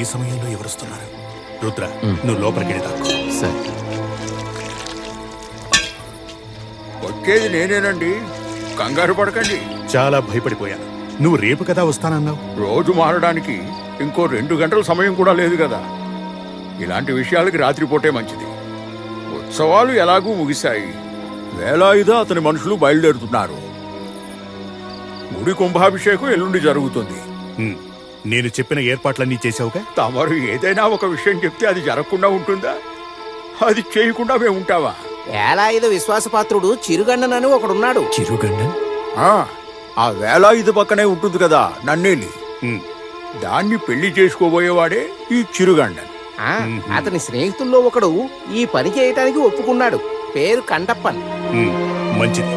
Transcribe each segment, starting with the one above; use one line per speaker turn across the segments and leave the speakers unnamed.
ఈ సమయంలో ఎవరుస్తున్నారు? రుద్ర, నువ్వు లోపలికి దాక్కు.
సరే.
వచ్చేది నేనేనండి, కంగారు పడకండి.
చాలా భయపడిపోయాను. నువ్వు రేపు కదా వస్తానన్నావు.
రోజు మారడానికి ఇంకో 2 గంటల సమయం కూడా లేదు కదా. ఇలాంటి విషయాలకి రాత్రిపూటే మంచిది. ఉత్సవాలు ఎలాగూ ముగిశాయి. వేలాయుధ అతని మనుషులు బయలుదేరుతున్నారు. గుడి కుంభాభిషేకం ఎల్లుండి జరుగుతుంది.
నేను చెప్పిన ఏర్పాట్లన్నీ చేసావుగా?
తమరు ఏదైనా ఒక విషయం చెప్తే అది జరగకుండా ఉంటుందా? అది చేయకుండా మేము ఉంటావా?
వేలాయుధ విశ్వాసపాత్రుడు చిరుగండనని ఒకడున్నాడు.
చిరుగండన్?
ఆ వేలాయుధ పక్కనే ఉంటుంది కదా నన్నేలి. దాన్ని పెళ్లి చేసుకోబోయేవాడే ఈ చిరుగండన్.
అతని స్నేహితుల్లో ఒకడు ఈ పని చేయటానికి ఒప్పుకున్నాడు. పేరు కండప్పన్.
మంచిది.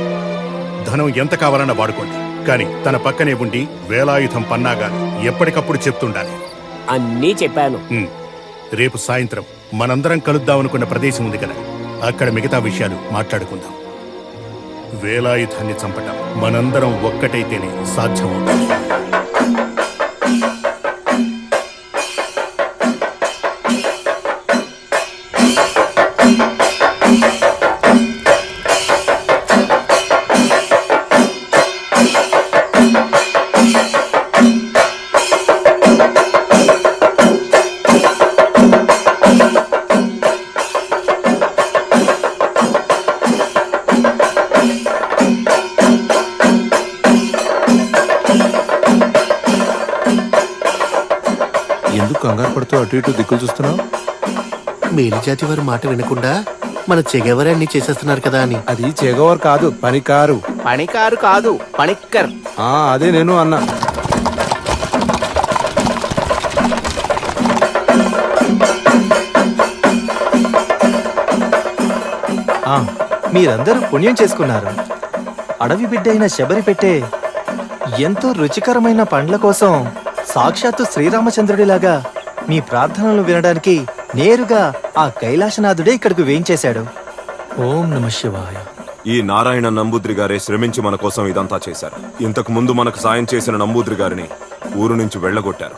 ధనం ఎంత కావాలన్నా వాడుకోండి, కానీ తన పక్కనే ఉండి వేలాయుధం పన్నాగా ఎప్పటికప్పుడు చెప్తుండాలి.
అన్నీ చెప్పాను.
రేపు సాయంత్రం మనందరం కలుద్దామనుకున్న ప్రదేశం ఉంది కదా, అక్కడ మిగతా విషయాలు మాట్లాడుకుందాం. వేలాయుధాన్ని చంపటం మనందరం ఒక్కటైతేనే సాధ్యమవుతుంది.
ఎందుకు కంగారు పడుతూ అటు ఇటు దిక్కులు చూస్తున్నావు?
మేలుజాతి వారి మాట వినకుండా మన చెగెవరే అన్ని చేసేస్తున్నారు కదా అని.
అది చెగవర్ కాదు, పనికారు.
పనికారు కాదు, పనిక్కర్.
అదే నేను అన్నా.
మీరందరూ పుణ్యం చేసుకున్నారు. అడవి బిడ్డైన శబరి పెట్టే ఎంతో రుచికరమైన పండ్ల కోసం సాక్షాత్తు శ్రీరామచంద్రుడిలాగా మీ ప్రార్థనలు వినడానికి నేరుగా ఆ కైలాసనాథుడే ఇక్కడికి వేయించేశాడు. ఓం నమః శివాయ.
ఈ నారాయణ నంబూద్రి గారే శ్రమించి మన కోసం ఇదంతా చేశారు. ఇంతకు ముందు మనకు సాయం చేసిన నంబూద్రి గారిని ఊరు నుంచి వెళ్లగొట్టారు.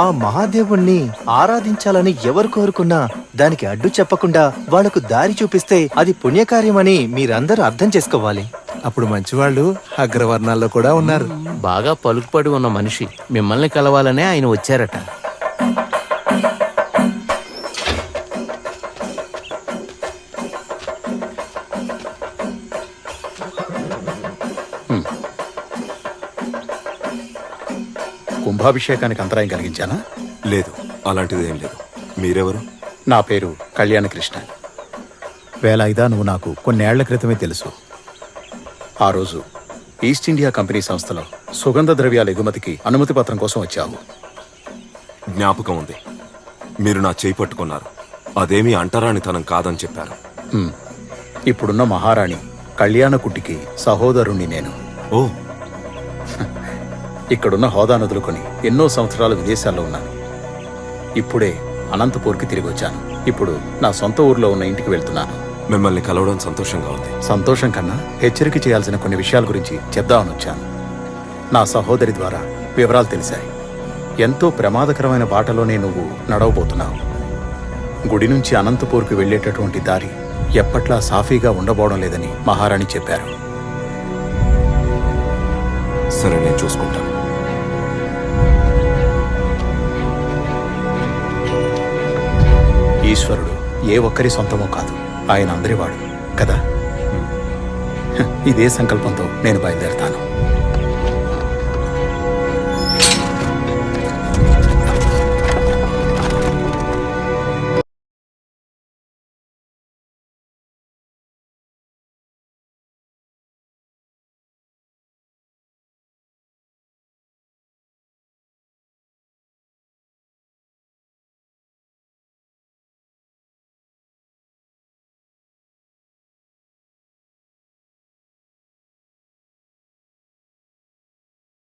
ఆ మహాదేవుణ్ణి ఆరాధించాలని ఎవరు కోరుకున్నా దానికి అడ్డు చెప్పకుండా వాళ్లకు దారి చూపిస్తే అది పుణ్యకార్యమని మీరందరూ అర్థం చేసుకోవాలి.
అప్పుడు మంచివాళ్ళు అగ్రవర్ణాల్లో కూడా ఉన్నారు.
బాగా పలుకుపడి ఉన్న మనిషి మిమ్మల్ని కలవాలనే ఆయన వచ్చారట.
కుంభాభిషేకానికి అంతరాయం కలిగించానా?
లేదు, అలాంటిదేం లేదు. మీరెవరు?
నా పేరు కళ్యాణకృష్ణ. వేలాయుధా, నువ్వు నాకు కొన్నేళ్ల క్రితమే తెలుసు. ఆ రోజు ఈస్ట్ ఇండియా కంపెనీ సంస్థలో సుగంధ ద్రవ్యాల ఎగుమతికి అనుమతి పత్రం కోసం వచ్చావు.
జ్ఞాపకం ఉంది. మీరు నా చేయి పట్టుకున్నారు. అదేమీ అంటరానితనం కాదని చెప్పారు.
ఇప్పుడున్న మహారాణి కళ్యాణకుట్టికి సహోదరుణ్ణి నేను.
ఓ,
ఇక్కడున్న హోదా నదులుకొని ఎన్నో సంవత్సరాలు విదేశాల్లో ఉన్నాను. ఇప్పుడే అనంతపూర్కి తిరిగి వచ్చాను. ఇప్పుడు నా సొంత ఊర్లో ఉన్న ఇంటికి వెళ్తున్నాను.
మిమ్మల్ని కలవడం సంతోషంగా ఉంది.
సంతోషం కన్నా హెచ్చరిక చేయాల్సిన కొన్ని విషయాల గురించి చెప్దామని వచ్చాను. నా సహోదరి ద్వారా వివరాలు తెలిసాయి. ఎంతో ప్రమాదకరమైన బాటలోనే నువ్వు నడవబోతున్నావు. గుడి నుంచి అనంతపూర్కి వెళ్లేటటువంటి దారి ఎప్పట్లా సాఫీగా ఉండబోవడం లేదని మహారాణి చెప్పారు.
సరే, నేను చూసుకుంటాను.
ఈశ్వరుడు ఏ ఒక్కరి సొంతమో కాదు, ఆయన అందరివాడు కదా. ఇదే సంకల్పంతో నేను బయలుదేరతాను.